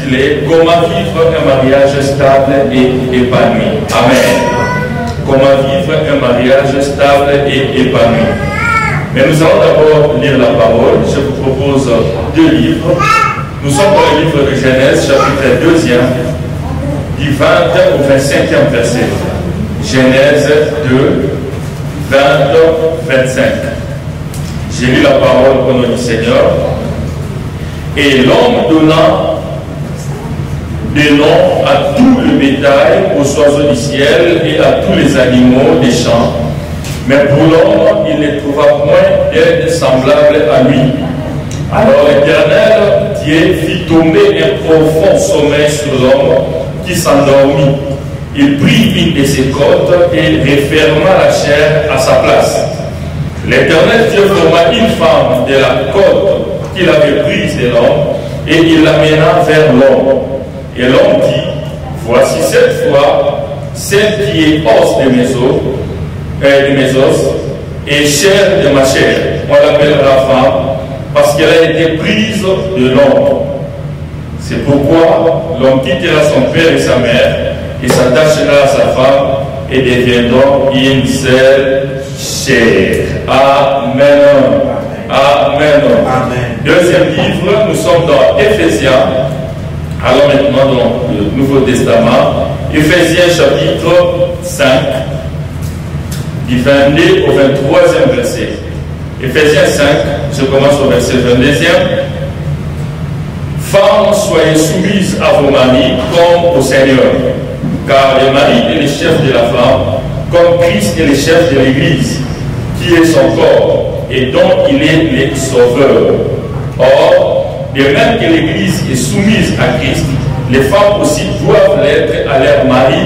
intitulé Comment vivre un mariage stable et épanoui. Amen. Comment vivre un mariage stable et épanoui. Mais nous allons d'abord lire la parole. Je vous propose 2 livres. Nous sommes dans le livre de Genèse, chapitre 2, du 20 au 25e verset. Genèse 2, 20, 25. J'ai lu la parole au nom du Seigneur. Et l'homme donna des noms à tout le bétail, aux oiseaux du ciel et à tous les animaux des champs. Mais pour l'homme, il ne trouva point d'aide semblable à lui. Alors l'Éternel Dieu fit tomber un profond sommeil sur l'homme qui s'endormit. Il prit une de ses côtes et referma la chair à sa place. L'Éternel Dieu forma une femme de la côte qu'il avait prise de l'homme et il l'amena vers l'homme. Et l'homme dit, voici cette fois celle qui est os de mes os et chair de ma chair. On l'appellera femme parce qu'elle a été prise de l'homme. C'est pourquoi l'homme quittera son père et sa mère et s'attachera à sa femme et deviendront une seule chair. Amen. Amen. Amen. Deuxième livre, nous sommes dans Éphésiens. Alors maintenant dans le Nouveau Testament, Éphésiens chapitre 5, du 22 au 23e verset. Éphésiens 5, je commence au verset 22e. Femmes, soyez soumises à vos maris comme au Seigneur, car le mari est le chef de la femme, comme Christ est le chef de l'Église, qui est son corps, et dont il est le sauveur. Or, de même que l'Église est soumise à Christ, les femmes aussi doivent l'être à leur mari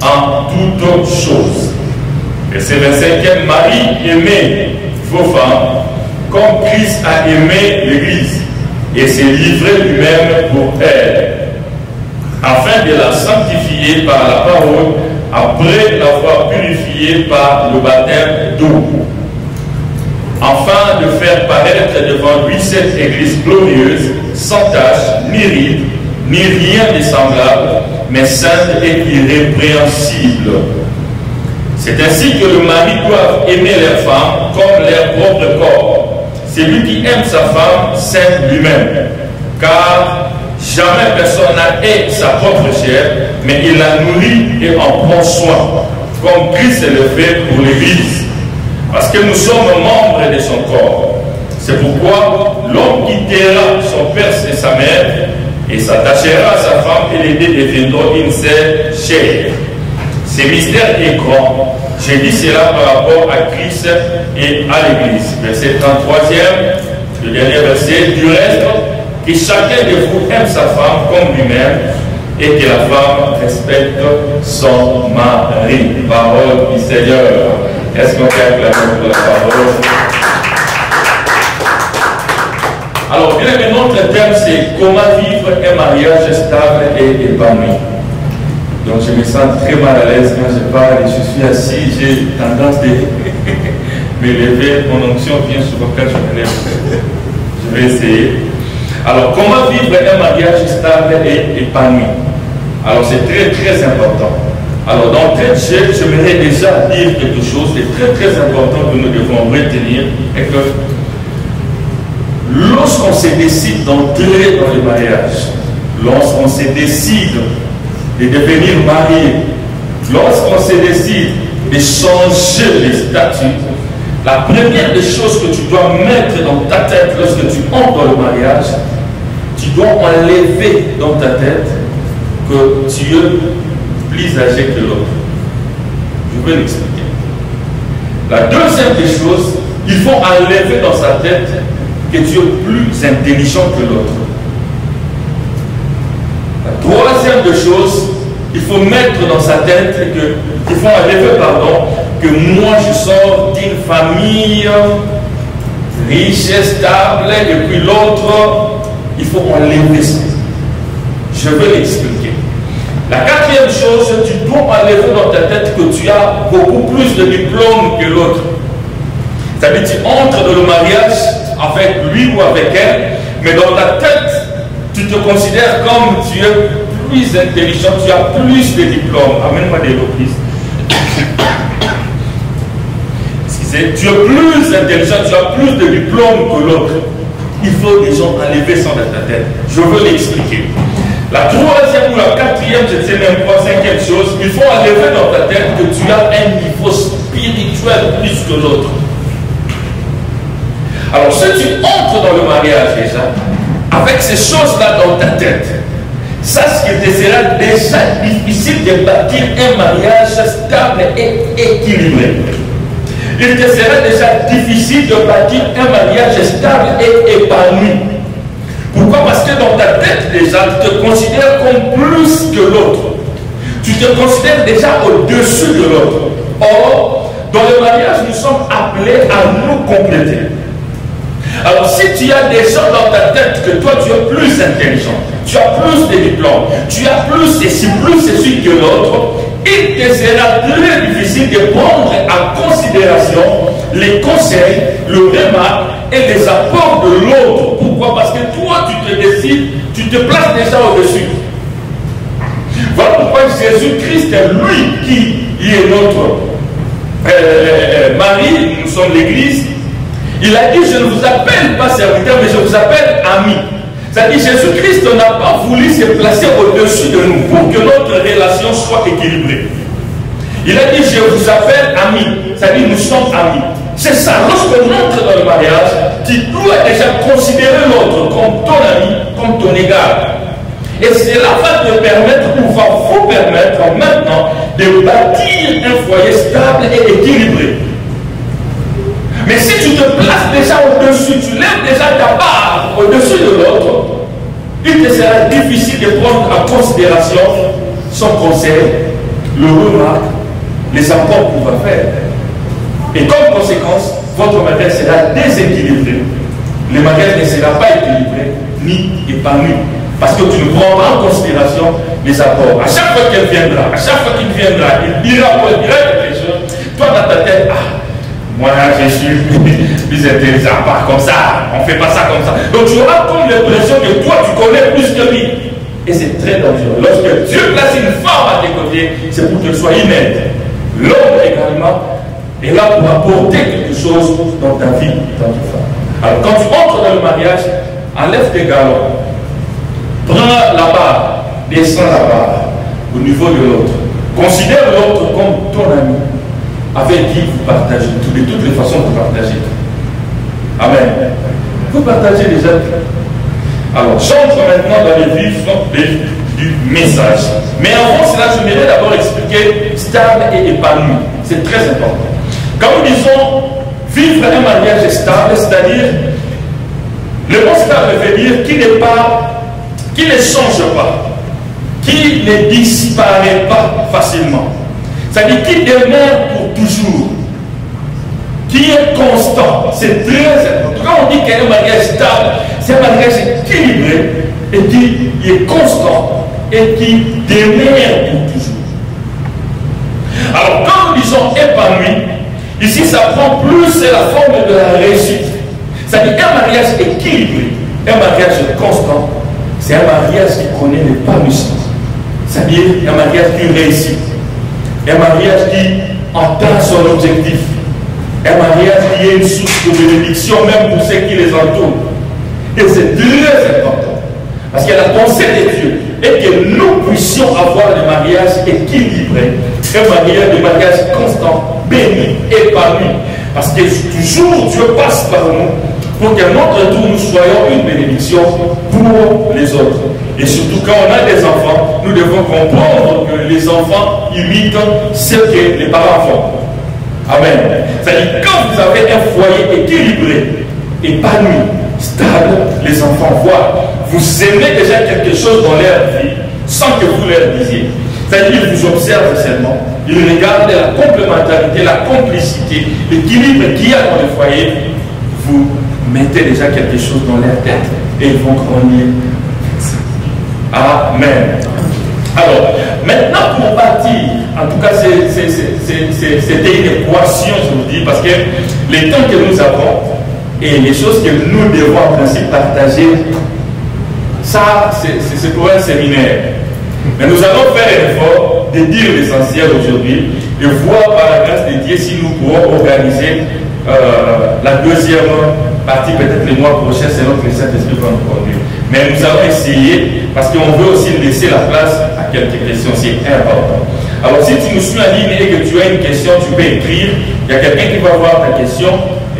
en toutes choses. Verset 25e, Marie, aimez vos femmes, comme Christ a aimé l'Église, et s'est livré lui-même pour elle, afin de la sanctifier par la parole, après l'avoir purifiée par le baptême d'eau, afin de faire paraître devant lui cette Église glorieuse, sans tache, ni ride, ni rien de semblable, mais sainte et irrépréhensible. C'est ainsi que le mari doit aimer leur femme comme leur propre corps. Celui qui aime sa femme s'aime lui-même, car jamais personne n'a aimé sa propre chair, mais il la nourrit et en prend soin, comme Christ le fait pour l'Église, parce que nous sommes membres de son corps. C'est pourquoi l'homme quittera son père et sa mère et s'attachera à sa femme et les deux deviendront une seule chair. Ce mystère est grand. J'ai dit cela par rapport à Christ et à l'Église. Verset 33e, le dernier verset. Du reste, que chacun de vous aime sa femme comme lui-même et que la femme respecte son mari. Parole du Seigneur. Est-ce qu'on peut acclamer pour la parole? Alors, bien aimé, notre thème, c'est comment vivre un mariage stable et épanoui. Donc, je me sens très mal à l'aise quand je parle et je suis assis, j'ai tendance de me lever, mon onction vient souvent quand je me lève. Je vais essayer. Alors, comment vivre un mariage stable et épanoui? Alors, c'est très, très important. Alors, d'entrée de jeu, j'aimerais déjà dire quelque chose de très, très important que nous devons retenir, et que lorsqu'on se décide d'entrer dans le mariage, lorsqu'on se décide de devenir marié, lorsqu'on se décide de changer de statut, la première des choses que tu dois mettre dans ta tête lorsque tu entres dans le mariage, tu dois enlever dans ta tête que tu es plus âgé que l'autre. Je vais l'expliquer. La deuxième des choses, il faut enlever dans sa tête que tu es plus intelligent que l'autre. La troisième des choses, il faut mettre dans sa tête qu'il faut enlever, que moi je sors d'une famille riche et stable, et puis l'autre, il faut enlever ça. Je vais l'expliquer. La quatrième chose, tu dois enlever dans ta tête que tu as beaucoup plus de diplômes que l'autre. C'est-à-dire, tu entres dans le mariage avec lui ou avec elle, mais dans ta tête, Tu te considères comme tu es plus intelligent, tu as plus de diplômes. Amène-moi des reprises. Excusez, tu es plus intelligent, tu as plus de diplômes que l'autre. Il faut déjà enlever ça dans ta tête. Je veux l'expliquer. La troisième ou la quatrième, je ne sais même pas, cinquième chose, il faut enlever dans ta tête que tu as un niveau spirituel plus que l'autre. Alors, si tu entres dans le mariage déjà, avec ces choses-là dans ta tête, sache qu'il te sera déjà difficile de bâtir un mariage stable et équilibré. Il te sera déjà difficile de bâtir un mariage stable et épanoui. Pourquoi? Parce que dans ta tête déjà, tu te considères comme plus que l'autre. Tu te considères déjà au-dessus de l'autre. Or, dans le mariage, nous sommes appelés à nous compléter. Alors, si tu as des gens dans ta tête que toi tu es plus intelligent, tu as plus de diplômes, tu as plus ceci que l'autre, il te sera très difficile de prendre en considération les conseils, le remarque et les apports de l'autre. Pourquoi? Parce que toi tu te décides, tu te places déjà au-dessus. Voilà pourquoi Jésus-Christ est lui qui est notre mari, nous sommes l'église. Il a dit, je ne vous appelle pas serviteur, mais je vous appelle ami. C'est-à-dire, Jésus-Christ n'a pas voulu se placer au-dessus de nous pour que notre relation soit équilibrée. Il a dit, je vous appelle ami. C'est-à-dire, nous sommes amis. C'est ça, lorsqu'on entre dans le mariage, tu dois déjà considérer l'autre comme ton ami, comme ton égal. Et cela va te permettre, ou va vous permettre maintenant de bâtir un foyer stable et équilibré. Mais si tu te places déjà au-dessus, tu lèves déjà ta barre au-dessus de l'autre, il te sera difficile de prendre en considération son conseil, le remarque, les apports qu'on va faire. Et comme conséquence, votre mariage sera déséquilibré. Le mariage ne sera pas équilibré ni épanoui. Parce que tu ne prends pas en considération les apports. À chaque fois qu'elle viendra, à chaque fois qu'il viendra, il dira quelque chose. Toi dans ta tête, moi je suis plus intelligent, pas comme ça, on ne fait pas ça comme ça. Donc tu auras comme l'impression que toi tu connais plus que lui. Et c'est très dangereux. Lorsque Dieu place une femme à tes côtés, c'est pour qu'elle soit inerte. L'homme également est là pour apporter quelque chose dans ta vie, dans ta femme. Alors quand tu entres dans le mariage, enlève tes galons. Prends la barre, descends la barre au niveau de l'autre. Considère l'autre comme ton ami, avec qui vous partagez tout, de toutes les façons vous partagez tout. Amen. Vous partagez les êtres. Alors, j'entre maintenant dans les vifs du message. Mais avant cela, je voudrais d'abord expliquer stable et épanoui. C'est très important. Quand nous disons vivre un mariage stable, c'est-à-dire le mot stable veut dire qui n'est pas, qui ne change pas, qui ne disparaît pas facilement. C'est-à-dire qui demeure pour toujours, qui est constant. C'est très important. Quand on dit qu'il y a un mariage stable, c'est un mariage équilibré et qui est constant et qui demeure pour toujours. Alors quand nous disons épanoui, ici ça prend plus la forme de la réussite. C'est-à-dire un mariage équilibré, un mariage constant, c'est un mariage qui connaît l'épanouissement. C'est-à-dire un mariage qui réussit. Un mariage qui atteint son objectif. Un mariage qui est une source de bénédiction même pour ceux qui les entourent. Et c'est très important. Parce que la pensée de Dieu est que nous puissions avoir des mariages équilibrés. Un mariage constant, béni, épanoui. Parce que toujours Dieu passe par nous pour qu'à notre tour nous soyons une bénédiction pour les autres. Et surtout quand on a des enfants, nous devons comprendre que les enfants imitent ce que les parents font. Amen. C'est-à-dire quand vous avez un foyer équilibré, épanoui, stable, les enfants voient. Vous aimez déjà quelque chose dans leur vie sans que vous leur disiez. C'est-à-dire qu'ils vous observent seulement. Ils regardent la complémentarité, la complicité, l'équilibre qu'il y a dans le foyer. Vous mettez déjà quelque chose dans leur tête et ils vont grandir. Amen. Alors, maintenant pour bâtir, en tout cas c'était une équation, je vous dis, parce que les temps que nous avons et les choses que nous devons en principe partager Ça, c'est pour un séminaire. Mais nous allons faire l'effort de dire l'essentiel aujourd'hui et voir par la grâce de Dieu si nous pourrons organiser la deuxième partie, peut-être le mois prochain, selon que le Saint-Esprit va nous conduire. Mais nous allons essayer, parce qu'on veut aussi laisser la place à quelques questions, c'est important. Alors si tu nous suis en ligne et que tu as une question, tu peux écrire. Il y a quelqu'un qui va voir ta question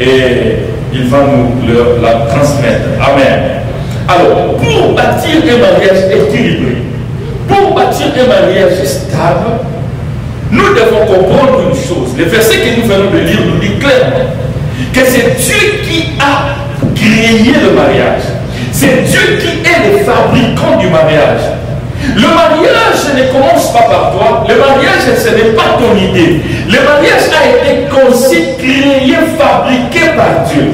et il va nous la transmettre. Amen. Alors, pour bâtir un mariage équilibré, pour bâtir un mariage stable, nous devons comprendre une chose. Le verset que nous venons de lire nous dit clairement que c'est Dieu qui a créé le mariage. C'est Dieu qui est le fabricant du mariage. Le mariage ne commence pas par toi. Le mariage, ce n'est pas ton idée. Le mariage a été conçu, créé, fabriqué par Dieu.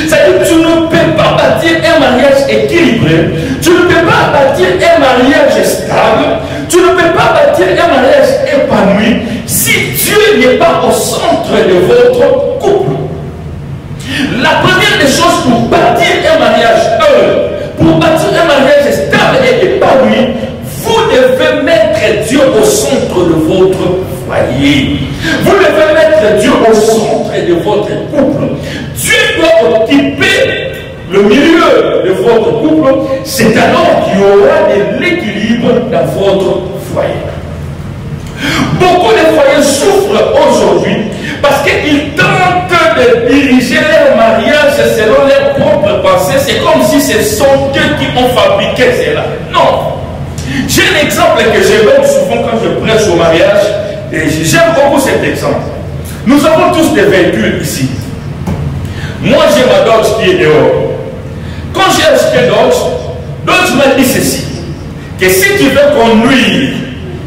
C'est-à-dire que tu ne peux pas bâtir un mariage équilibré. Tu ne peux pas bâtir un mariage stable. Tu ne peux pas bâtir un mariage épanoui si Dieu n'est pas au centre de votre couple. La première des choses pour bâtir un mariage heureux, pour bâtir un mariage stable et épanoui, vous devez mettre Dieu au centre de votre foyer. Vous devez mettre Dieu au centre de votre couple. Dieu doit occuper le milieu de votre couple. C'est alors qu'il y aura de l'équilibre dans votre foyer. Beaucoup de foyers souffrent aujourd'hui parce qu'ils tentent de diriger leur mariage selon leurs propres pensées. C'est comme si ce sont eux qui ont fabriqué cela. Non. J'ai un exemple que je donne souvent quand je prêche au mariage et j'aime beaucoup cet exemple. Nous avons tous des véhicules ici. Moi j'ai ma Dodge qui est dehors. Quand j'ai acheté Dodge m'a dit ceci, que si tu veux conduire,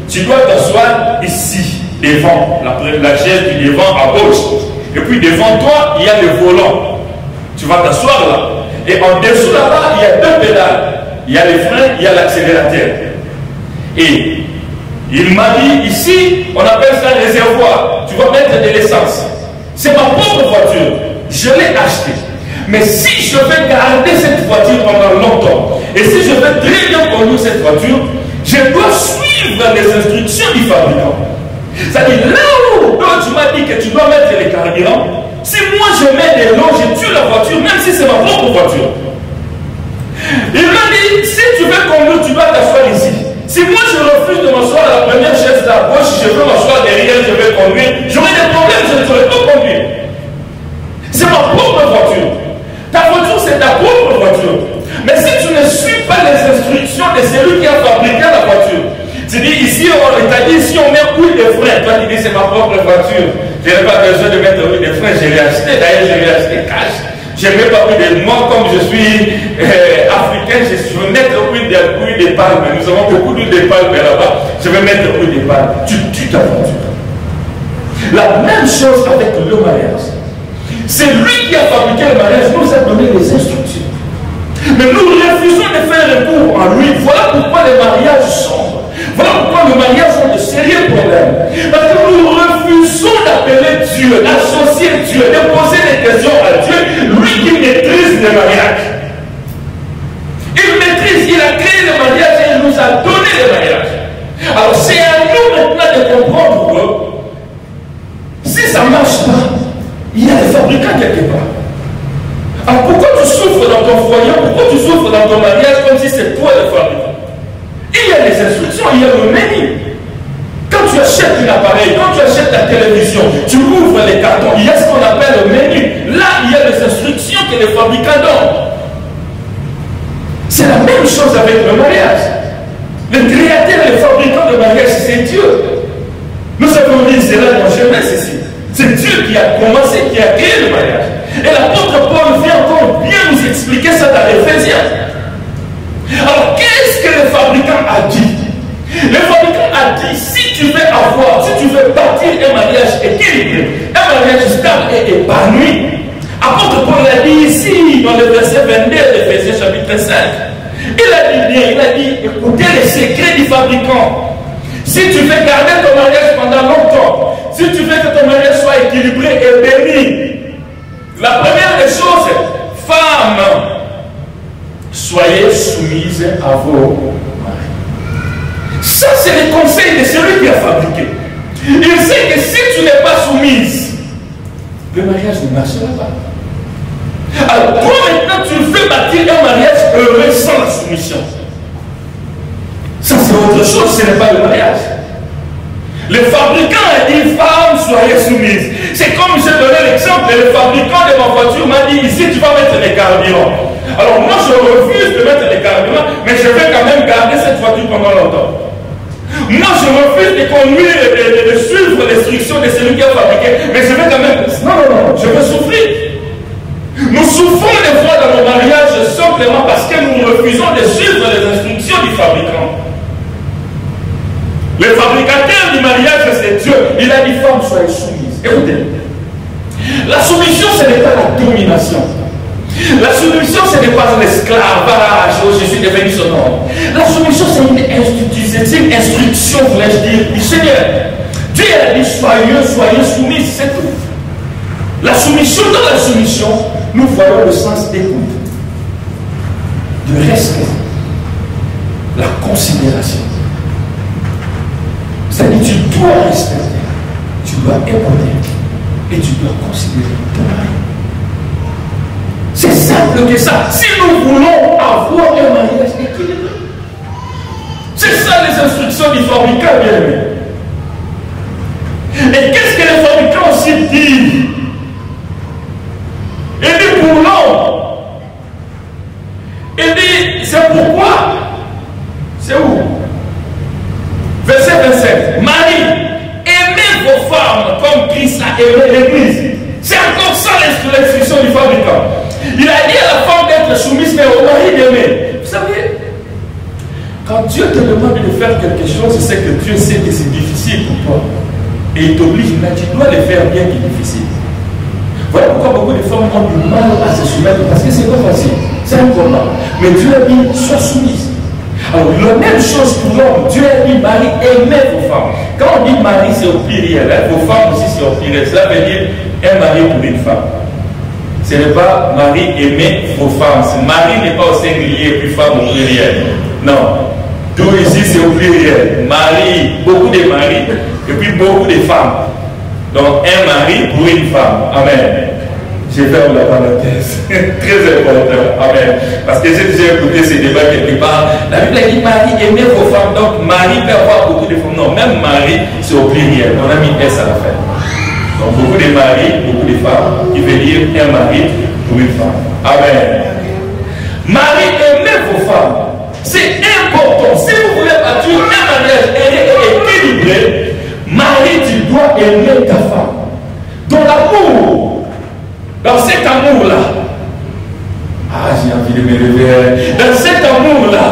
tu dois t'asseoir ici, devant, la chaise du devant à gauche. Et puis devant toi, il y a le volant. Tu vas t'asseoir là. Et en dessous là-bas, il y a deux pédales. Il y a les freins, il y a l'accélérateur. Et il m'a dit, ici, on appelle ça réservoir. Tu vas mettre de l'essence. C'est ma propre voiture. Je l'ai achetée. Mais si je vais garder cette voiture pendant longtemps, et si je veux très bien conduire cette voiture, je dois suivre les instructions du fabricant. C'est-à-dire, là où tu m'as dit que tu dois mettre les carburants, si moi je mets de l'eau, je tue la voiture, même si c'est ma propre voiture. Il m'a dit, si tu veux conduire, tu dois t'asseoir ici. Si moi je refuse de m'asseoir à la première chaise de la gauche, je veux m'asseoir derrière, je vais conduire, j'aurai des problèmes, je ne saurais pas conduire. C'est ma propre voiture. Ta voiture, c'est ta propre voiture. Mais si tu ne suis pas les instructions de celui qui a fabriqué la voiture, tu dis ici, on t'a dit, si on met huile de frein, toi tu dis c'est ma propre voiture, je n'ai pas besoin de mettre huile de frein, je l'ai acheté, d'ailleurs je l'ai acheté cash. Je ne mets pas huile de moi, comme je suis africain, je veux mettre huile de palme. Nous avons beaucoup d'huile de palme là-bas, je vais mettre huile de palme. Tu tues ta voiture. La même chose avec le mariage. C'est lui qui a fabriqué le mariage, nous a donné les instructions. Mais nous refusons de faire recours en lui. Voilà pourquoi les mariages sombrent. Voilà pourquoi le mariage ont de sérieux problèmes. Parce que nous refusons d'appeler Dieu, d'associer Dieu, de poser des questions à Dieu, lui qui maîtrise le mariage. Il maîtrise, il a créé le mariage et il nous a donné le mariage. Alors c'est à nous maintenant de comprendre que si ça ne marche pas, il y a des fabricants quelque part. Alors pourquoi tu souffres dans ton foyer, pourquoi tu souffres dans ton mariage comme si c'est toi le fabricant? Il y a les instructions, il y a le menu. Quand tu achètes un appareil, quand tu achètes ta télévision, tu ouvres les cartons, il y a ce qu'on appelle le menu. Là, il y a les instructions que les fabricants donnent. C'est la même chose avec le mariage. Le créateur et le fabricant de mariage, c'est Dieu. Nous avons dit cela dans Genèse ici. C'est Dieu qui a commencé, qui a créé le mariage. Et l'apôtre Paul vient encore bien nous expliquer ça dans l'Éphésiens. Alors, qu'est-ce que le fabricant a dit? Le fabricant a dit, si tu veux avoir, si tu veux bâtir un mariage équilibré, un mariage stable et épanoui, apôtre Paul l'a dit ici, dans le verset 22 d'Éphésiens chapitre 5. Il a dit bien, il a dit, écoutez les secrets du fabricant. Si tu veux garder ton mariage pendant longtemps, si tu veux que ton mariage soit équilibré et béni, la première des choses, femme, soyez soumises à vos maris. Ça, c'est le conseil de celui qui a fabriqué. Il sait que si tu n'es pas soumise, le mariage ne marchera pas. Alors, toi maintenant, tu veux bâtir un mariage heureux sans la soumission. Ça, c'est autre chose, ce n'est pas le mariage. Le fabricant a dit, femme, soyez soumise. C'est comme je donnais l'exemple, le fabricant de ma voiture m'a dit, ici, tu vas mettre les carburants. Alors, moi, je refuse de mettre les carburants, mais je vais quand même garder cette voiture pendant longtemps. Moi, je refuse de conduire et de suivre l'instruction de celui qui a fabriqué, mais je vais quand même... Non, je veux souffrir. Nous souffrons des fois dans nos mariages simplement parce que nous refusons de suivre les instructions du fabricant. Le fabricateur du mariage, c'est Dieu. Il a dit, femme, soyez soumise. Écoutez, la soumission, ce n'est pas la domination. La soumission, ce n'est pas l'esclavage, oh, je suis devenu son homme. La soumission, c'est une instruction, voulais-je dire, du Seigneur. Dieu a dit, soyez soumis, c'est tout. La soumission, dans la soumission, nous voyons le sens d'écoute, de respect, la considération. C'est-à-dire, tu dois respecter, tu dois écouter et tu dois considérer ton mari. C'est simple que ça. Si nous voulons avoir un mariage équilibré, c'est ça les instructions du fabricant, bien aimé. Et qu'est-ce que les fabricants aussi disent? Il dit pour l'homme. Il dit, c'est pourquoi? C'est où? Verset 27. Marie, aimez vos femmes comme Christ a aimé l'Église. C'est encore ça l'instruction du fabricant. Il a dit à la femme d'être soumise, mais au mari d'aimer. Vous savez, quand Dieu te demande de faire quelque chose, c'est que Dieu sait que c'est difficile pour toi. Et il t'oblige, mais tu dois le faire bien qu'il est difficile. Voilà pourquoi beaucoup de femmes ont du mal à se soumettre, parce que c'est pas facile. C'est un combat. Mais Dieu a dit, sois soumise. Alors, la même chose pour l'homme. Dieu a dit, Marie, aimez vos femmes. Quand on dit mari, c'est au pluriel. Hein? Vos femmes aussi, c'est au pluriel. Cela veut dire un mari pour une femme. Ce n'est pas mari, aimez vos femmes. Mari n'est pas au singulier, puis femme au pluriel. Non. Tout ici, c'est au pluriel. Mari, beaucoup de maris, et puis beaucoup de femmes. Donc, un mari pour une femme. Amen. Je ferme la parenthèse. Très important. Amen. Parce que j'ai déjà écouté ces débats quelque part. La Bible dit Marie, aimez vos femmes. Donc, Marie peut avoir beaucoup de femmes. Non, même Marie, c'est au pluriel. On a mis S à la fin. Donc, beaucoup de maris, beaucoup de femmes, qui veut dire un mari pour une femme. Amen. Marie, aimez vos femmes. C'est important. Si vous voulez bâtir un mariage équilibré, Marie, tu dois aimer ta femme. Dans l'amour, dans cet amour-là, ah, j'ai envie de me lever. Dans cet amour-là,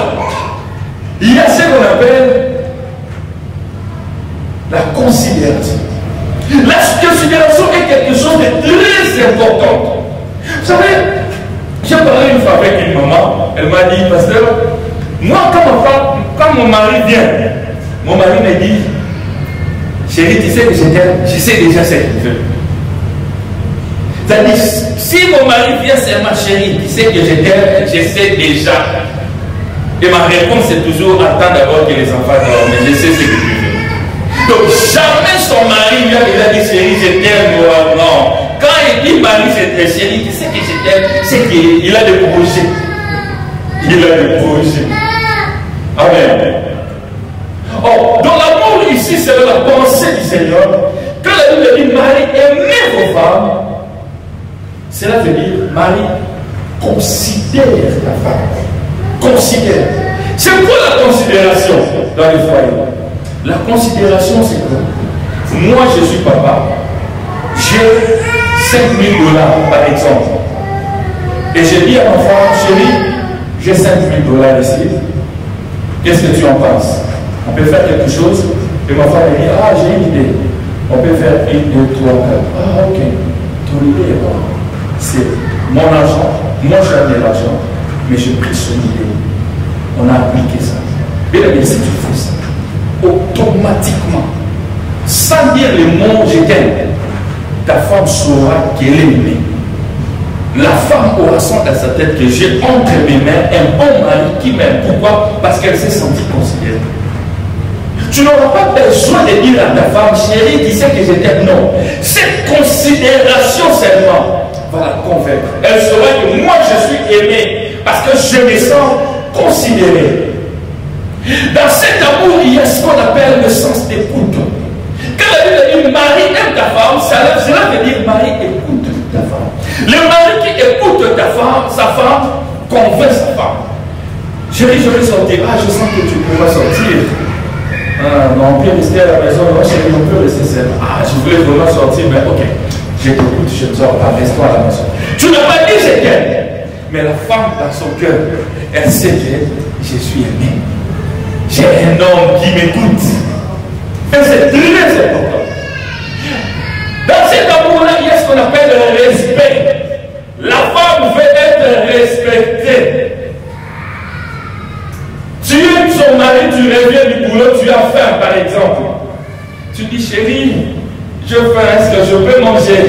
il y a ce qu'on appelle la considération. La considération est quelque chose de très important. Vous savez, j'ai parlé une fois avec une maman, elle m'a dit, pasteur, moi quand mon mari vient, mon mari me dit, chérie, tu sais que je t'aime, je sais déjà ce qu'il veut. C'est-à-dire, si mon mari vient, c'est ma chérie, tu sais que je t'aime, je sais déjà. Et ma réponse est toujours, attends d'abord que les enfants dorment, mais je sais ce que tu veux. Donc jamais son mari lui a déjà dit chérie, je t'aime. Non. Quand il dit mari, chérie, tu sais que je t'aime, c'est qu'il a des projets. Il a des projets. Amen. Oh, dans l'amour ici, c'est la pensée du Seigneur. Quand la Bible dit Marie, aimez vos femmes, cela veut dire Marie, considère ta femme. Considère. C'est quoi la considération dans les foyers? La considération, c'est quoi? Moi, je suis papa. J'ai 5 000 $ par exemple. Et je dis à ma femme, chérie, j'ai 5 000 $ ici. Qu'est-ce que tu en penses? On peut faire quelque chose? Et ma femme me dit, ah, j'ai une idée. On peut faire 1, 2, 3, 4. Ah, ok. Ton idée est bonne. C'est mon argent. Moi, j'ai de l'argent. Mais j'ai pris son idée. On a appliqué ça. Et là, si tu fais ça, automatiquement, sans dire les mots je t'aime, ta femme saura qu'elle est aimée. La femme aura son dans sa tête que j'ai entre mes mains un bon mari qui m'aime. Pourquoi? Parce qu'elle s'est sentie considérée. Tu n'auras pas besoin de dire à ta femme, chérie, tu sais que je t'aime. Non. Cette considération seulement va la convaincre. Elle saura que moi je suis aimé parce que je me sens considéré. Dans cet amour, il y a ce qu'on appelle le sens d'écoute. Quand la Bible dit mari aime ta femme, cela veut dire mari écoute ta femme. Le mari qui écoute ta femme, sa femme, convainc sa femme. Chérie, je vais sortir. Ah, je sens que tu pourras sortir. Ah, non, on peut rester à la maison. Non, chérie, on peut rester seul. Ah, je voulais vraiment sortir, mais ok. Je t'écoute, je ne sors pas. Reste-toi à la maison. Tu n'as pas dit je t'aime. Mais la femme, dans son cœur, elle sait que je suis aimé. J'ai un homme qui m'écoute. Et c'est très important. Dans cet amour-là, il y a ce qu'on appelle le respect. La femme veut être respectée. Tu aimes son mari, tu reviens du boulot, tu as faim par exemple. Tu dis chérie, je faim, est-ce que je peux manger?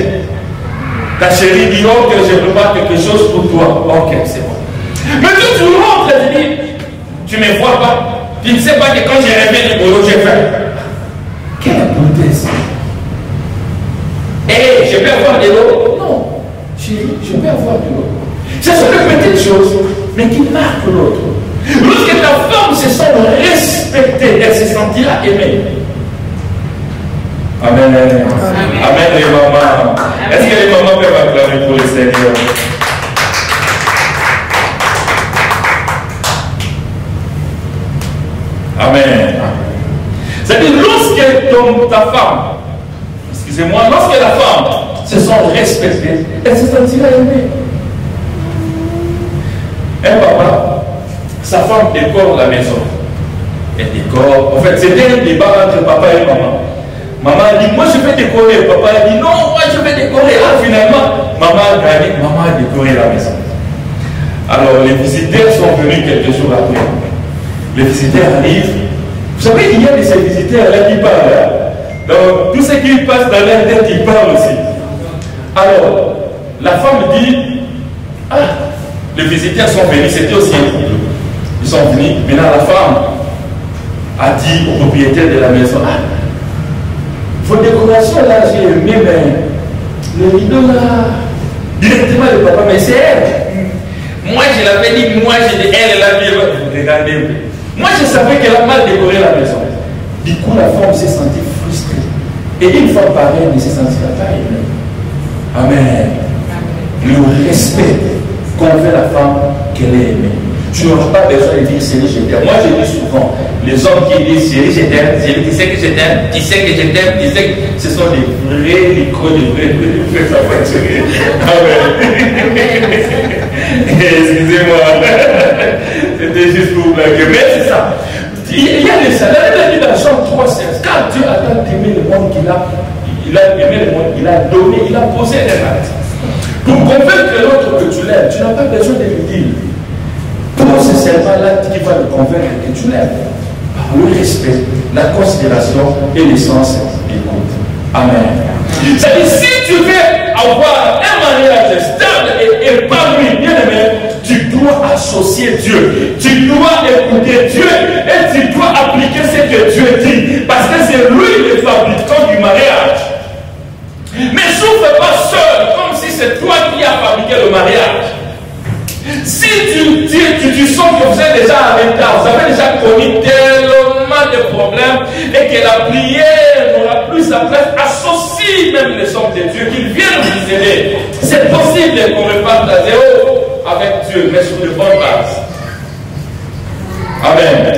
Ta chérie dit oh que je prépare quelque chose pour toi. Ok, c'est bon. Mais quand tu rentres, tu dis, tu ne me vois pas. Tu ne sais pas que quand je reviens du boulot, j'ai faim. Quelle brutesse. Eh, je peux avoir de l'eau? Non. Chérie, je peux avoir de l'eau. Ce sont des petites choses, mais qui marquent l'autre. Lorsque ta femme se sent respectée, elle se sentira aimée. Amen. Amen. Amen les mamans. Est-ce que les mamans peuvent acclamer pour le Seigneur? Amen. C'est-à-dire lorsque ta femme, excusez-moi, lorsque la femme se sent respectée, elle se sentira aimée. Un papa, sa femme décore la maison. Elle décore. En fait, c'était un débat entre papa et maman. Maman a dit, moi je vais décorer. Papa a dit, non, moi je vais décorer. Ah, finalement, maman a gagné. Maman a décoré la maison. Alors, les visiteurs sont venus quelques jours après. Les visiteurs arrivent. Vous savez, il y a de ces visiteurs-là qui parlent. Hein? Donc, tous ceux qui passent dans leur tête, ils parlent aussi. Alors, la femme dit, ah, les visiteurs sont venus, c'était aussi un couple. Ils sont venus. Maintenant, la femme a dit au propriétaire de la maison, ah, vos décorations là, j'ai aimé, mais le rideau là, directement le papa, mais c'est elle. Moi, je l'avais dit, moi, j'ai dit, elle a dit, regardez. Moi, je savais qu'elle a mal décoré la maison. Du coup, la femme s'est sentie frustrée. Et une fois pareille, elle ne se sentira pas aimée. Amen. Le respect convainc la femme qu'elle est aimée. Tu n'auras pas besoin de dire chérie, je t'aime. Moi, je dis souvent, les hommes qui disent chérie, je t'aime, tu sais que je t'aime, tu sais que je t'aime, tu sais que ce sont des vrais micros, des vrais savants. Amen. Excusez-moi. C'était juste pour blaguer. Mais c'est ça. Il y a des ça. La Bible dit dans Jean 3,16. Quand Dieu a tant aimé le monde qu'il a, il a aimé le monde, il a donné, il a posé les actes. Pour convaincre l'autre que tu l'aimes, tu n'as pas besoin de lui dire. Pose seulement l'acte qui va le convaincre que tu l'aimes. Par le respect, la considération et l'essence d'écoute. Amen. C'est-à-dire, si tu veux avoir un mariage stable et épanoui, bien aimé, tu dois associer Dieu. Tu dois écouter Dieu et tu dois appliquer ce que Dieu dit. Parce que c'est lui le fabricant du mariage. Mais souffre pas seul, comme si c'est toi qui as fabriqué le mariage. Si tu sens que vous êtes déjà en retard, vous avez déjà connu tellement de problèmes et que la prière n'aura plus sa place, associe même les hommes de Dieu, qu'ils viennent vous aider. C'est possible qu'on reparte à zéro avec Dieu, mais sur de bonnes bases. Amen.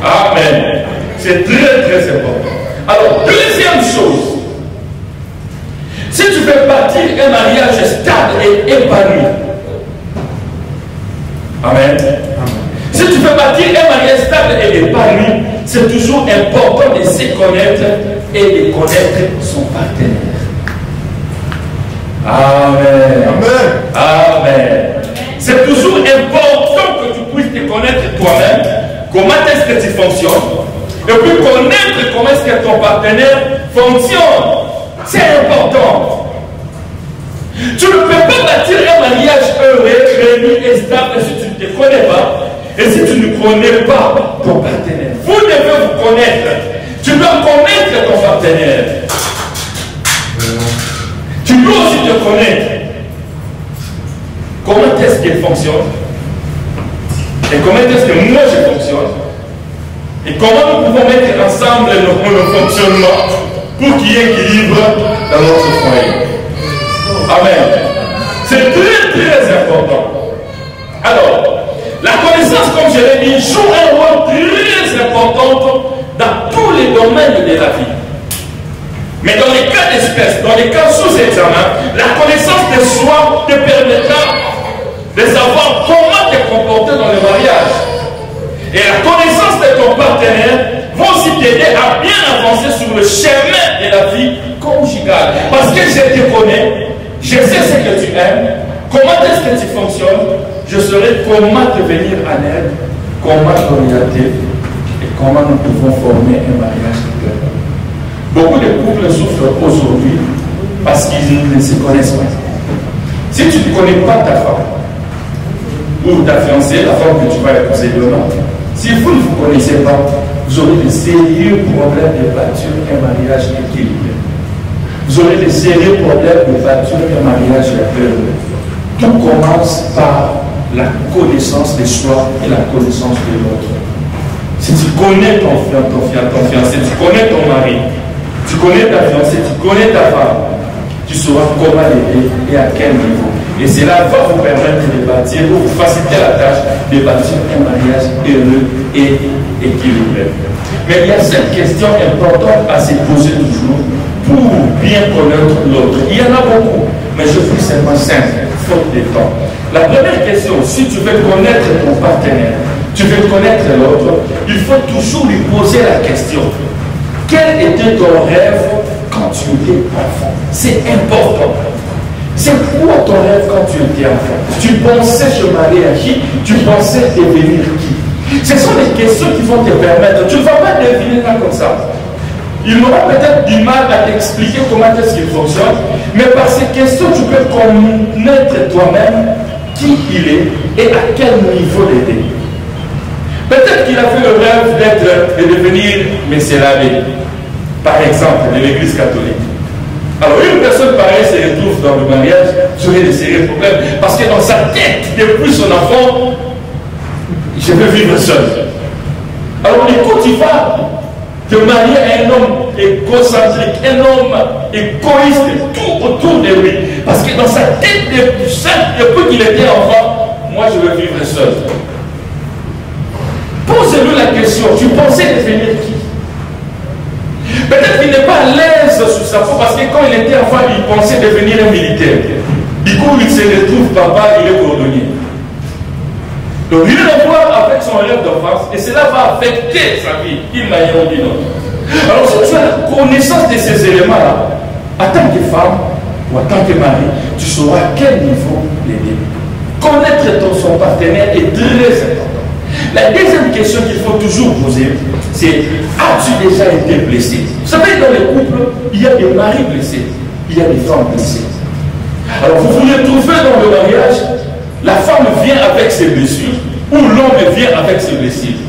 Amen. C'est très très important. Alors, deuxième chose, si tu veux bâtir un mariage stable et épanoui, amen. Si tu veux bâtir un mariage stable et épanoui, c'est toujours important de se connaître et de connaître son partenaire. Amen. Amen. Amen. C'est toujours important que tu puisses te connaître toi-même, comment est-ce que tu fonctionnes, et puis connaître comment est-ce que ton partenaire fonctionne. C'est important. Tu ne peux pas bâtir un mariage heureux, réuni et stable si tu ne te connais pas et si tu ne connais pas ton partenaire. Vous devez vous connaître. Tu dois connaître ton partenaire. Tu dois aussi te connaître. Comment est-ce qu'il fonctionne? Et comment est-ce que moi je fonctionne? Et comment nous pouvons mettre ensemble nos fonctionnements pour qu'il y ait équilibre dans notre foyer? Amen. C'est très très important. Alors, la connaissance, comme je l'ai dit, joue un rôle très important dans tous les domaines de la vie. Mais dans les cas d'espèce, dans les cas sous examen, la connaissance de soi te permettra de savoir comment te comporter dans le mariage. Et la connaissance de ton partenaire va aussi t'aider à bien avancer sur le chemin de la vie conjugale. Parce que je te connais, je sais ce que tu aimes, comment est-ce que tu fonctionnes, je saurai comment te venir en aide, comment t'orienter et comment nous pouvons former un mariage éternel. Beaucoup de couples souffrent aujourd'hui parce qu'ils ne se connaissent pas. Si tu ne connais pas ta femme, ou ta fiancée, la femme que tu vas épouser demain, si vous ne vous connaissez pas, vous aurez de sérieux problèmes de bâtir un mariage équilibré. Vous aurez de sérieux problèmes de bâtir un mariage heureux. Tout commence par la connaissance de soi et la connaissance de l'autre. Si tu connais ton fiancé, tu connais ton mari, tu connais ta fiancée, tu connais ta femme, tu sauras comment l'aider et à quel niveau. Et cela va vous permettre de bâtir, ou vous faciliter la tâche de bâtir un mariage heureux et équilibré. Mais il y a cette question importante à se poser toujours pour bien connaître l'autre. Il y en a beaucoup, mais je fais seulement 5, faute de temps. La première question, si tu veux connaître ton partenaire, tu veux connaître l'autre, il faut toujours lui poser la question. Quel était ton rêve quand tu étais enfant? C'est important. C'est quoi ton rêve quand tu étais enfant? Tu pensais se marier à qui? Tu pensais devenir qui? Ce sont des questions qui vont te permettre. Tu ne vas pas deviner là comme ça. Il aura peut-être du mal à t'expliquer comment est-ce qu'il fonctionne, mais par ces questions, tu peux connaître toi-même qui il est et à quel niveau l'aider. Peut-être qu'il a fait le rêve de devenir Messie l'abbé, par exemple, de l'église catholique. Alors une personne pareille se retrouve dans le mariage, j'aurai des sérieux problèmes, parce que dans sa tête, depuis son enfant, je veux vivre seul. Alors écoute, il va te marier à un homme égocentrique, un homme égoïste, tout autour de lui. Parce que dans sa tête, depuis qu'il était enfant, moi je veux vivre seul. Pose-lui la question, tu pensais devenir qui? Peut-être qu'il n'est pas à l'aise sur sa peau parce que quand il était enfant, il pensait devenir un militaire. Du coup, il se retrouve papa, il est cordonnier. Donc, il va voir avec son rêve d'enfance et cela va affecter sa vie, d'une manière ou d'une autre. Alors, si tu as la connaissance de ces éléments-là, en tant que femme ou en tant que mari, tu sauras à quel niveau l'aider. Connaître son partenaire est très important. La deuxième question qu'il faut toujours poser, c'est: as-tu déjà été blessé? Vous savez, dans les couples, il y a des maris blessés, il y a des femmes blessées. Alors vous vous retrouvez dans le mariage, la femme vient avec ses blessures, ou l'homme vient avec ses blessures.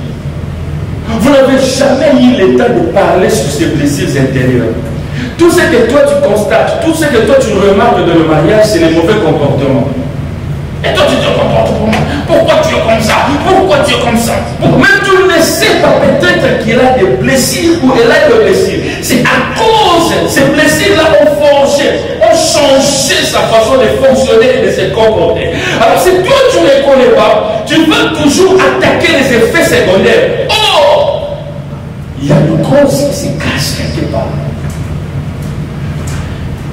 Vous n'avez jamais eu le temps de parler sur ces blessures intérieures. Tout ce que toi tu constates, tout ce que toi tu remarques dans le mariage, c'est les mauvais comportements. Et toi tu te comportes comment? Pourquoi tu es comme ça? Pourquoi tu es comme ça? Même tu ne sais pas peut-être qu'il a des blessures ou elle a des blessures. C'est à cause de ces blessures-là ont forgé, ont changé sa façon de fonctionner et de se comporter. Alors si toi tu ne les connais pas, tu veux toujours attaquer les effets secondaires. Oh! Il y a une cause qui se cache quelque part.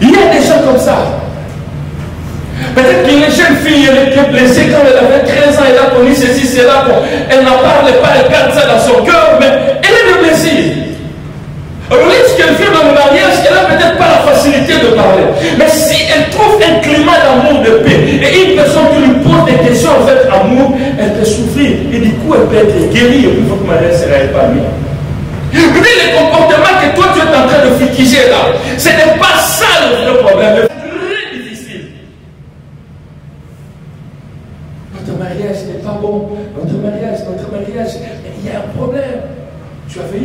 Il y a des gens comme ça. Peut-être qu'une jeune fille, elle était blessée quand elle avait 13 ans, elle a connu ceci, cela. Bon, elle n'en parle pas, elle garde ça dans son cœur, mais elle est blessée. Alors, lorsqu'elle vient dans le mariage, elle n'a peut-être pas la facilité de parler. Mais si elle trouve un climat d'amour, de paix, et une personne qui lui pose des questions en fait amour, elle peut souffrir. Et du coup, elle peut être guérie, et puis votre mariage sera épanoui. Mais les comportements que toi tu es en train de figer là, ce n'est pas ça le vrai problème. C'est très difficile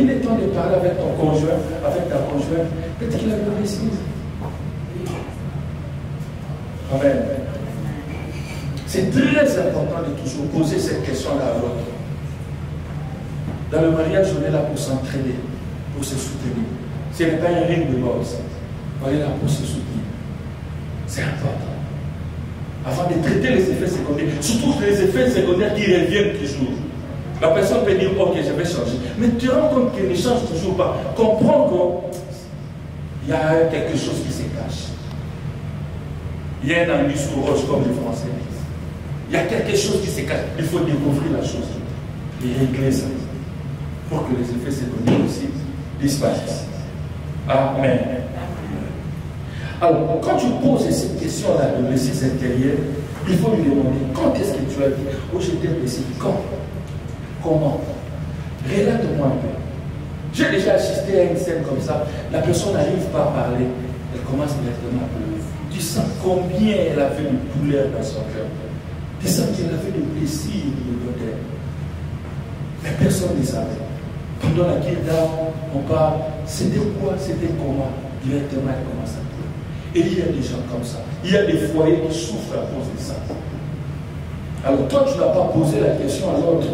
il est temps de parler avec ton conjoint, avec ta conjointe. Peut-être qu'il a une mauvaise excuse. Amen. C'est très important de toujours poser cette question-là à l'autre. Dans le mariage, on est là pour s'entraider, pour se soutenir. Ce n'est pas un ring de boxe. On est là pour se soutenir. C'est important. Afin de traiter les effets secondaires, surtout les effets secondaires qui reviennent toujours. La personne peut dire, ok, je vais changer. Mais tu te rends compte qu'elle ne change toujours pas. Comprends qu'il y a quelque chose qui se cache. Il y a un anguille sous roche, comme les Français disent. Il y a quelque chose qui se cache. Il faut découvrir la chose et régler ça pour que les effets secondaires aussi disparaissent. Amen. Alors, quand tu poses cette question-là de blessures intérieures, il faut lui demander quand est-ce que tu as dit, oh j'étais blessé, quand, comment, relate-moi un peu. J'ai déjà assisté à une scène comme ça, la personne n'arrive pas à parler, elle commence directement à pleurer. Tu sens combien elle a fait de douleur dans son cœur. Tu sens qu'elle a fait de blessures, de douleur. Mais personne ne savait. Pendant la guerre d'âme, on parle, c'était quoi, c'était comment. Directement, elle commence à pleurer. Et il y a des gens comme ça. Il y a des foyers qui souffrent à cause de ça. Alors toi, tu n'as pas posé la question à l'autre.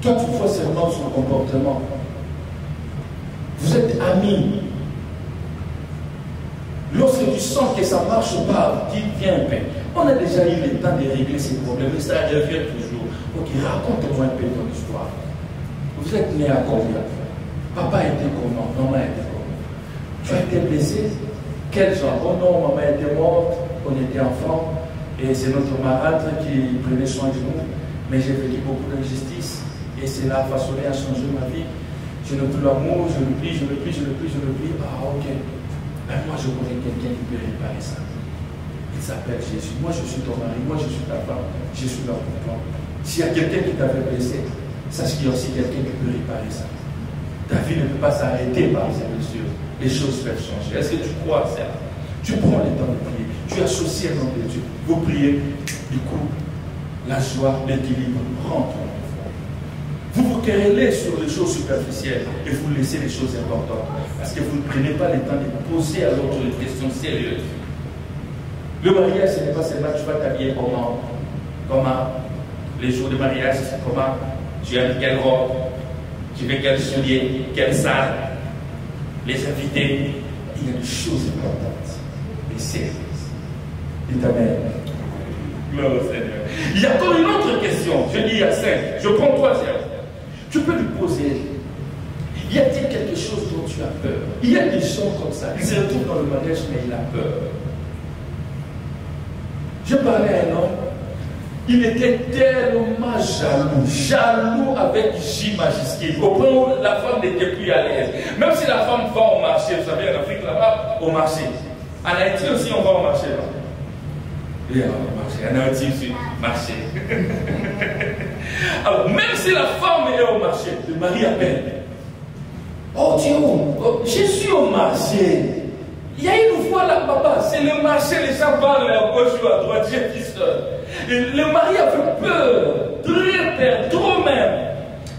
Toi, tu vois seulement son comportement. Vous êtes amis. Lorsque tu sens que ça ne marche pas, dis viens un peu. On a déjà eu le temps de régler ces problèmes, mais ça revient toujours. Ok, raconte-moi un peu ton histoire. Vous êtes né à combien? Papa était comment? Maman était comment? Tu as été blessé? Quel genre? Oh non, maman était morte, on était enfant, et c'est notre marâtre qui prenait soin de nous. Mais j'ai vécu beaucoup d'injustice, et cela a façonné, a changé ma vie. Je n'ai plus l'amour, je le plie, je le plie, je le plie, je le plie. Ah, ok. Ben, moi, je connais quelqu'un qui peut réparer ça. Il s'appelle Jésus. Moi, je suis ton mari, moi, je suis ta femme, je suis là pour toi. S'il y a quelqu'un qui t'avait blessé, sache qu'il y a aussi quelqu'un qui peut réparer ça. Ta vie ne peut pas s'arrêter par ces blessures. Les choses peuvent changer. Est-ce que tu crois à ça? Tu prends le temps de prier. Tu associes un nom de Dieu. Vous priez. Du coup, la joie, l'équilibre rentre. Vous vous querellez sur les choses superficielles et vous laissez les choses importantes. Parce que vous ne prenez pas le temps de poser à l'autre les questions sérieuses. Le mariage, ce n'est pas seulement tu vas t'habiller comment. Les jours de mariage, c'est comment. Tu aimes quelle robe, tu veux quel soulier, quelle salle, les invités. Il y a des choses importantes et sérieuses. Dites Amen. Gloire au Seigneur. Il y a encore une autre question. Je dis il y a 5. Je prends 3. Tu peux lui poser. Y a-t-il quelque chose dont tu as peur? Il y a des gens comme ça. Ils se retrouvent dans le mariage, mais il a peur. Je parlais à un homme. Il était tellement jaloux avec J majuscule, au point où la femme n'était plus à l'aise. Même si la femme va au marché, vous savez, en Afrique là-bas, au marché. En Haïti aussi, on va au marché là. Oui, on va au marché. En Haïti aussi, marché. Alors, même si la femme est au marché, le mari appelle. Oh Dieu, je suis au marché. Il y a une voie là, papa. C'est le marché, les gens parlent à gauche ou à droite, j'ai dit seul. Le mari avait peur, très peur, trop même.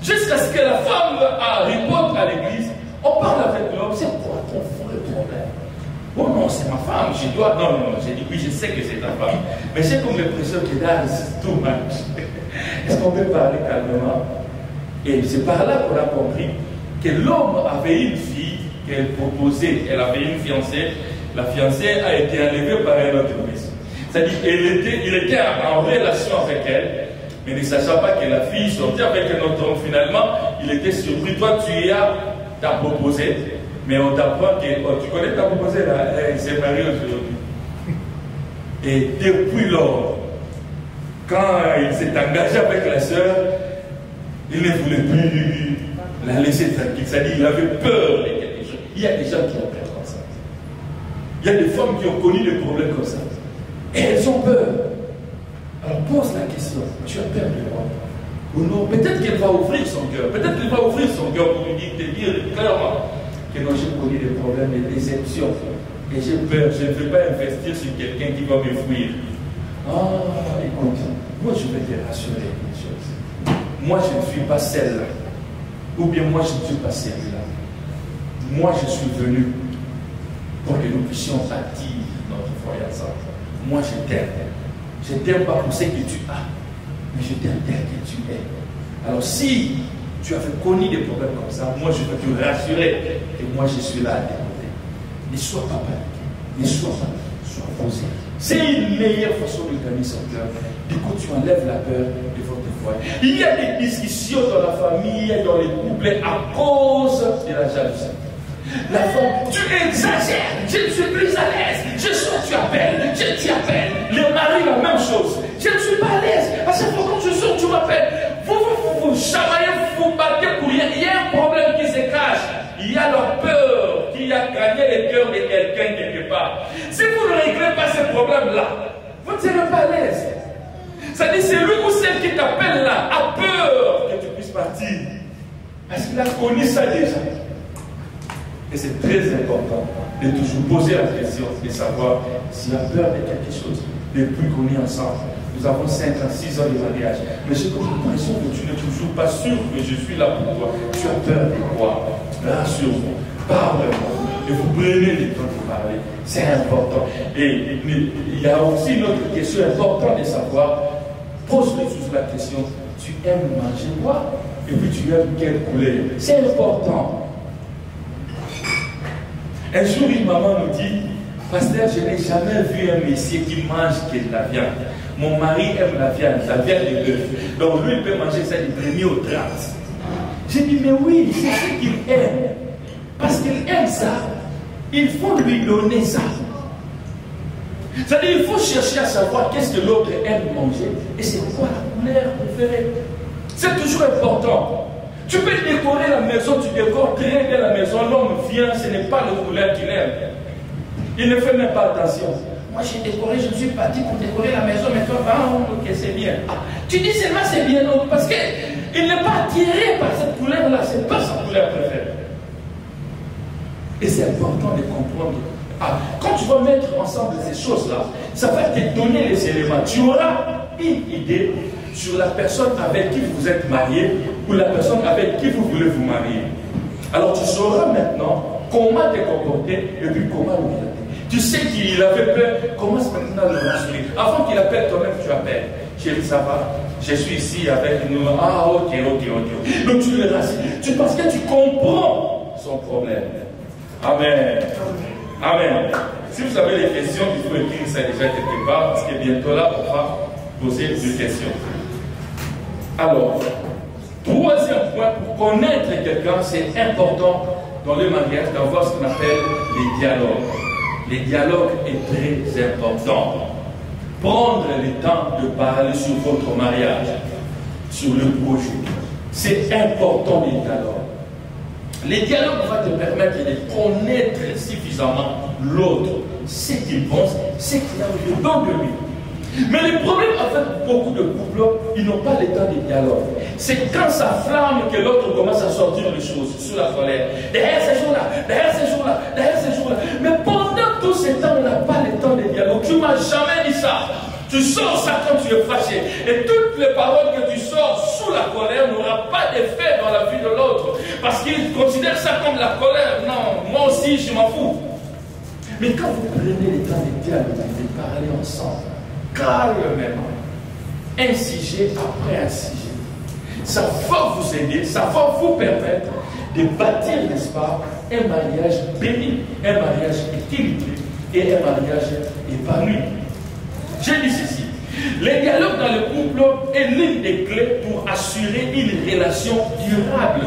Jusqu'à ce que la femme riposte à l'église. On parle avec l'homme, c'est quoi ton vrai problème? Oh non, c'est ma femme, je dois. Non, j'ai dit oui, je sais que c'est ta femme. Mais j'ai comme l'impression que là, c'est too much. Est-ce qu'on peut parler calmement? Et c'est par là qu'on a compris que l'homme avait une fille qu'elle proposait. Elle avait une fiancée. La fiancée a été enlevée par un autre homme. C'est-à-dire qu'il était en relation avec elle, mais ne sachant pas que la fille sortait avec un autre homme. Finalement, il était surpris. Toi, t'as proposé, mais on t'apprend que tu connais ta proposé là, elle s'est mariée aujourd'hui. Et depuis lors, quand il s'est engagé avec la sœur, il ne voulait plus la laisser tranquille. C'est-à-dire qu'il avait peur de quelque chose. Il y a des gens qui ont peur comme ça. Il y a des femmes qui ont connu des problèmes comme ça. Et elles ont peur. Alors pose la question, tu as peur de quoi? Ou non? Peut-être qu'elle va ouvrir son cœur. Peut-être qu'elle va ouvrir son cœur pour lui dire, te dire clairement que non, j'ai connu des problèmes, des déceptions. Et j'ai peur, je ne veux pas investir sur quelqu'un qui va me fuir. Ah, écoute, moi je vais te rassurer une chose. Moi je ne suis pas celle-là. Ou bien moi je ne suis pas celle-là. Moi, je suis venu pour que nous puissions bâtir notre foyer ensemble. Moi, je t'aime. Je t'aime pas pour ce que tu as, mais je t'aime tel que tu es. Alors, si tu avais connu des problèmes comme ça, moi, je peux te rassurer. Et moi, je suis là à tes côtés. Ne sois pas paniqué. Ne sois pas. Sois posé. C'est une meilleure façon de gagner son cœur. Du coup, tu enlèves la peur de votre foyer. Il y a des discussions dans la famille, dans les couples, à cause de la jalousie. La femme, tu exagères, je ne suis plus à l'aise, je sors, tu appelles, tu appelles. Le mari, la même chose, je ne suis pas à l'aise, à chaque fois quand je sors, tu m'appelles. Vous chamaillez, vous battez pour rien. Il y a un problème qui se cache. Il y a leur peur qui a gagné le cœur de quelqu'un quelque part. Si vous ne réglez pas ce problème-là, vous ne serez pas à l'aise. C'est-à-dire, c'est lui ou celle qui t'appelle là a peur que tu puisses partir. Parce qu'il a connu ça déjà. Et c'est très important de toujours poser la question et savoir s'il a peur de quelque chose. Depuis qu'on est ensemble, nous avons 5 ans, 6 ans de mariage. Mais j'ai comme l'impression que tu n'es toujours pas sûr que je suis là pour toi. Tu as peur de quoi? Rassure-moi, parle-moi. Et vous prenez le temps de parler. C'est important. Et il y a aussi une autre question importante de savoir. Pose-lui toujours la question. Tu aimes manger quoi? Et puis tu aimes quelle couleur? C'est important. Un jour, une maman nous dit, pasteur, je n'ai jamais vu un monsieur qui mange que de la viande. Mon mari aime la viande de bœuf. Donc lui, il peut manger ça du 1er au 30. J'ai dit, mais oui, c'est ce qu'il aime. Parce qu'il aime ça. Il faut lui donner ça. C'est-à-dire, il faut chercher à savoir qu'est-ce que l'autre aime manger. Et c'est quoi la couleur préférée. C'est toujours important. Tu peux décorer la maison, tu décores très bien la maison, l'homme vient, ce n'est pas le couleur qu'il aime. Il ne fait même pas attention. Moi j'ai décoré, je me suis parti pour décorer la maison, mais toi, ok, c'est bien. Ah, tu dis seulement c'est bien, non, parce qu'il n'est pas attiré par cette couleur-là, ce n'est pas sa couleur préférée. Et c'est important de comprendre. Ah, quand tu vas mettre ensemble ces choses-là, ça va te donner les éléments. Tu auras une idée sur la personne avec qui vous êtes marié ou la personne avec qui vous voulez vous marier. Alors tu sauras maintenant comment te comporter et puis comment le traiter. Tu sais qu'il avait peur, commence maintenant à le rassurer. Avant qu'il appelle toi-même, tu appelles. Chérie, ça va? Je suis ici avec nous. Ah, ok. Donc tu le rassures. Parce que tu comprends son problème. Amen. Amen. Si vous avez des questions, il faut écrire ça déjà quelque part, parce que bientôt là, on va poser des questions. Alors, troisième point, pour connaître quelqu'un, c'est important dans le mariage d'avoir ce qu'on appelle les dialogues. Les dialogues est très important. Prendre le temps de parler sur votre mariage, sur le projet. C'est important les dialogues. Les dialogues vont te permettre de connaître suffisamment l'autre, ce qu'il pense, ce qu'il a dedans de lui. Mais le problème avec beaucoup de couples, ils n'ont pas le temps de dialogue. C'est quand ça flamme que l'autre commence à sortir les choses sur la colère. Derrière ces jours-là, derrière ces jours-là, derrière ces jours-là. Mais pendant tout ce temps, on n'a pas le temps de dialogue. Tu ne m'as jamais dit ça. Tu sors ça quand tu es fâché. Et toutes les paroles que tu sors sous la colère n'auront pas d'effet dans la vie de l'autre. Parce qu'il considère ça comme la colère. Non, moi aussi, je m'en fous. Mais quand vous prenez le temps de dialogue, de parler ensemble, calmement, un sujet après un sujet, ça va vous aider, ça va vous permettre de bâtir, n'est-ce pas, un mariage béni, un mariage équilibré et un mariage épanoui. J'ai dit ceci, le dialogue dans le couple est l'une des clés pour assurer une relation durable.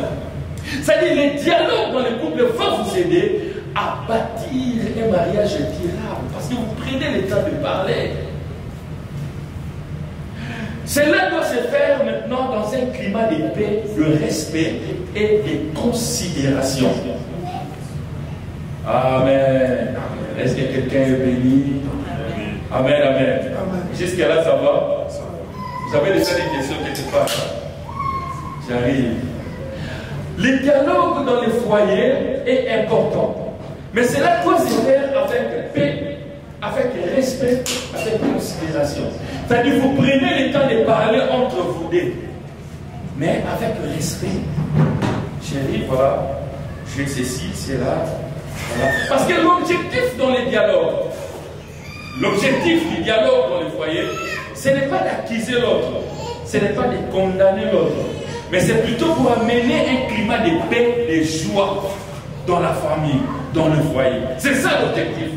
C'est-à-dire, le dialogue dans le couple va vous aider à bâtir un mariage durable parce que vous prenez le temps de parler. Cela doit se faire maintenant dans un climat de paix, de respect et de considération. Amen. Est-ce que quelqu'un est béni? Amen, amen. Jusqu'à là, ça va? Vous avez déjà des questions quelque part? J'arrive. Le dialogue dans les foyers est important. Mais cela doit se faire avec paix, avec respect, avec considération. C'est-à-dire, vous prenez le temps de parler entre vous deux, mais avec respect. Chérie, voilà, j'ai ceci, c'est là. Voilà. Parce que l'objectif dans les dialogues, l'objectif du dialogue dans le foyer, ce n'est pas d'accuser l'autre, ce n'est pas de condamner l'autre, mais c'est plutôt pour amener un climat de paix, de joie dans la famille, dans le foyer. C'est ça l'objectif.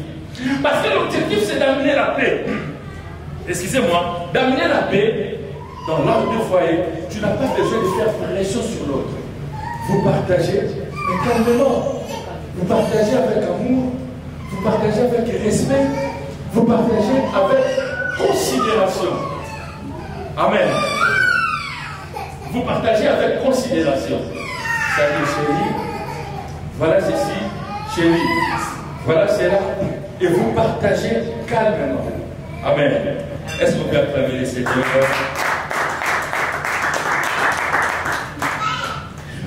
Parce que l'objectif, c'est d'amener la paix. Excusez-moi, d'amener la paix dans l'ordre du foyer. Tu n'as pas besoin de faire pression sur l'autre. Vous partagez, mais calmement. Vous partagez avec amour, vous partagez avec respect, vous partagez avec considération. Amen. Vous partagez avec considération. Ça dit, chérie, voilà ceci, chérie, voilà cela, et vous partagez calmement. Amen. Est-ce qu'on peut acclamer les Seigneurs?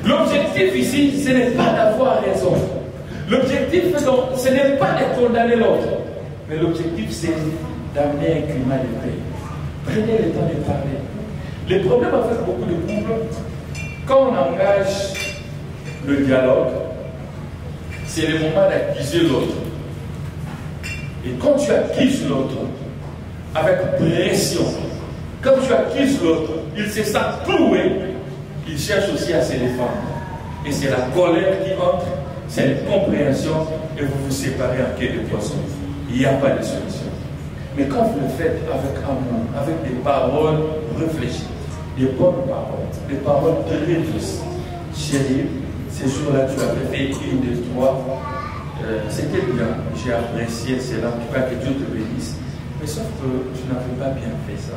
L'objectif ici, ce n'est pas d'avoir raison. L'objectif, ce n'est pas de condamner l'autre. Mais l'objectif, c'est d'amener un climat de paix. Prenez le temps de parler. Le problème avec beaucoup de couples, quand on engage le dialogue, c'est le moment d'accuser l'autre. Et quand tu accuses l'autre, avec pression, quand tu accuses l'autre, il se sent cloué, il cherche aussi à se défendre. Et c'est la colère qui entre, c'est l'incompréhension, et vous vous séparez en quai de poisson. Il n'y a pas de solution. Mais quand vous le faites avec amour, avec des paroles réfléchies, des bonnes paroles, des paroles très douces. Chérie, ces jours-là, tu avais fait une, deux, trois. C'était bien, j'ai apprécié cela. En tout cas, que Dieu te bénisse. Mais sauf que tu n'avais pas bien fait ça.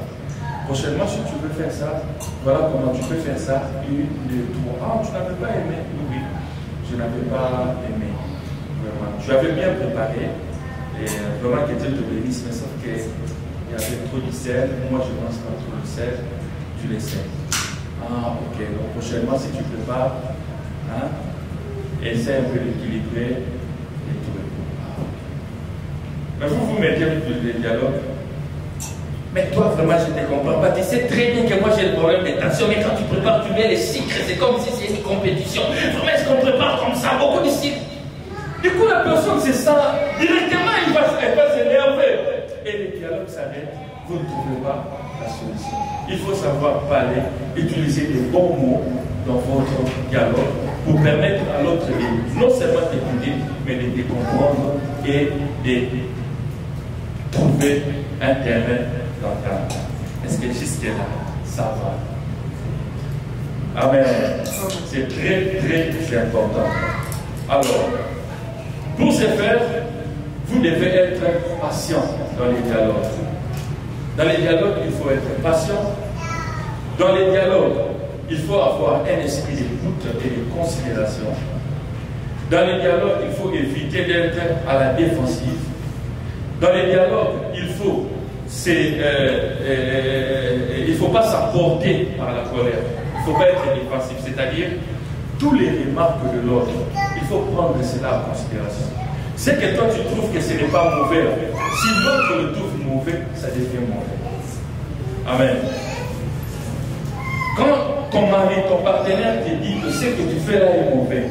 Prochainement, si tu veux faire ça, voilà comment tu peux faire ça. Une, deux, trois. Ah, tu n'avais pas aimé? Oui, je n'avais pas aimé. Vraiment. Tu avais bien préparé. Et vraiment que Dieu te bénisse. Mais sauf qu'il y avait trop de sel. Moi, je pense pas trop de sel. Tu le sais. Ah, ok. Donc, prochainement, si tu prépares, hein, essaie un peu d'équilibrer et tout. Ah, okay. Mais vous mettez le dialogue. Mais toi, vraiment, je ne te comprends pas. Tu sais très bien que moi, j'ai le problème de tension. Mais quand tu prépares, tu mets les sucres. C'est comme si c'était une compétition. Vraiment, est-ce qu'on prépare comme ça? Beaucoup de sucre. Du coup, la personne, c'est ça. Directement, elle va s'énerver. Et le dialogue s'arrête. Vous ne trouvez pas la solution. Il faut savoir parler, utiliser des bons mots dans votre dialogue pour permettre à l'autre de non seulement d'écouter, mais de comprendre et de trouver un terrain d'entente. Est-ce que jusque-là, ça va? Amen. C'est très, très important. Alors, pour ce faire, vous devez être patient dans les dialogues. Dans les dialogues, il faut être patient. Dans les dialogues, il faut avoir un esprit d'écoute et de considération. Dans les dialogues, il faut éviter d'être à la défensive. Dans les dialogues, il ne faut pas s'emporter par la colère. Il ne faut pas être défensif. C'est-à-dire, tous les remarques de l'autre, il faut prendre cela en considération. C'est que toi tu trouves que ce n'est pas mauvais. Si l'autre le trouve mauvais, ça devient mauvais. Amen. Quand ton mari, ton partenaire te dit que ce que tu fais là est mauvais,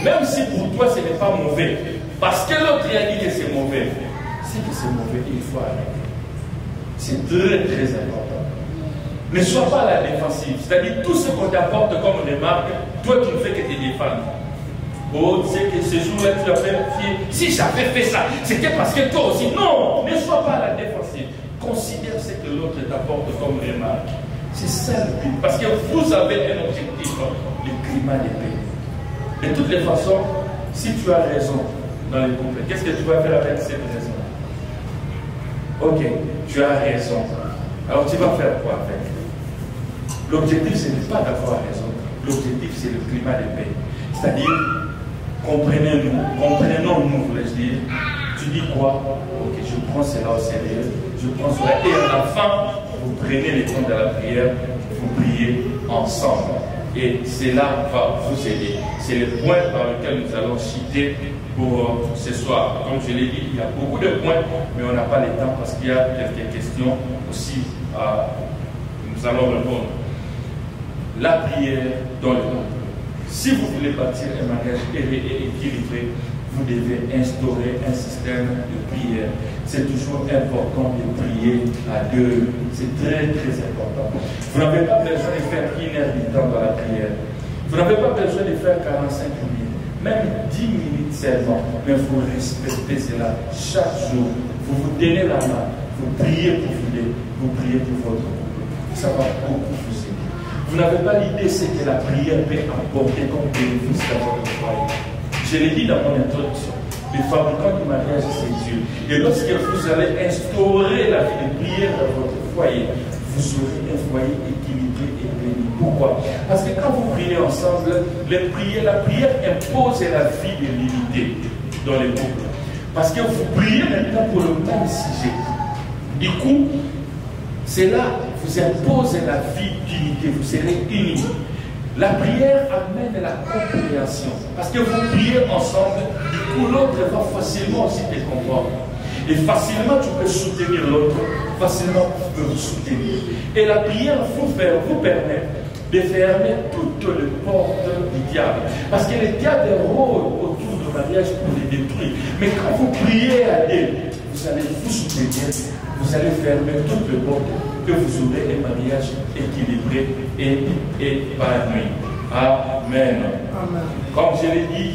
même si pour toi ce n'est pas mauvais, parce que l'autre a dit que c'est mauvais, c'est que c'est mauvais, il faut arrêter. C'est très très important. Ne sois pas à la défensive. C'est-à-dire tout ce qu'on t'apporte comme remarque, toi tu ne fais que te défendre. Oh, tu sais que ce jour-là, tu as fait si j'avais fait ça, c'était parce que toi aussi. Non, ne sois pas à la défensive. Considère ce que l'autre t'apporte comme remarque. C'est ça le but. Parce que vous avez un objectif, le climat de paix. De toutes les façons, si tu as raison dans les couples, qu'est-ce que tu vas faire avec cette raison? Ok, tu as raison. Alors tu vas faire quoi avec? L'objectif, ce n'est pas d'avoir raison. L'objectif, c'est le climat de paix. C'est-à-dire, comprenons-nous, voulais-je dire. Tu dis quoi? Ok, je prends cela au sérieux. Je prends cela. Et à la fin, vous prenez les temps de la prière, vous priez ensemble. Et cela va vous aider. C'est le point par lequel nous allons citer pour ce soir. Comme je l'ai dit, il y a beaucoup de points, mais on n'a pas le temps parce qu'il y a quelques questions aussi à nous allons répondre. La prière dans le couple. Si vous voulez bâtir un mariage équilibré, vous devez instaurer un système de prière. C'est toujours important de prier à deux. C'est très très important. Vous n'avez pas besoin de faire 1 heure du temps dans la prière. Vous n'avez pas besoin de faire 45 minutes, même 10 minutes seulement. Mais vous respectez cela chaque jour. Vous vous donnez la main. Vous priez pour vous priez pour votre couple. Ça va beaucoup vous aider. Vous n'avez pas l'idée ce que la prière peut apporter comme bénéfice dans votre foyer. Je l'ai dit dans mon introduction. Le fabricant du mariage, c'est Dieu. Et lorsque vous allez instaurer la vie de prière dans votre foyer, vous aurez un foyer équilibré et béni. Pourquoi? Parce que quand vous priez ensemble, la prière impose la vie de l'unité dans les couples. Parce que vous priez maintenant pour le même sujet. Du coup, cela vous impose la vie d'unité. Vous serez unis. La prière amène la compréhension. Parce que vous priez ensemble, du coup l'autre va facilement aussi te comprendre. Et facilement tu peux soutenir l'autre, facilement tu peux vous soutenir. Et la prière vous permet de fermer toutes les portes du diable. Parce que le diable rôde autour du mariage pour les détruire. Mais quand vous priez à Dieu, vous allez vous soutenir, vous allez fermer toutes les portes, que vous aurez un mariage équilibré et épanoui. Amen. Amen. Comme je l'ai dit,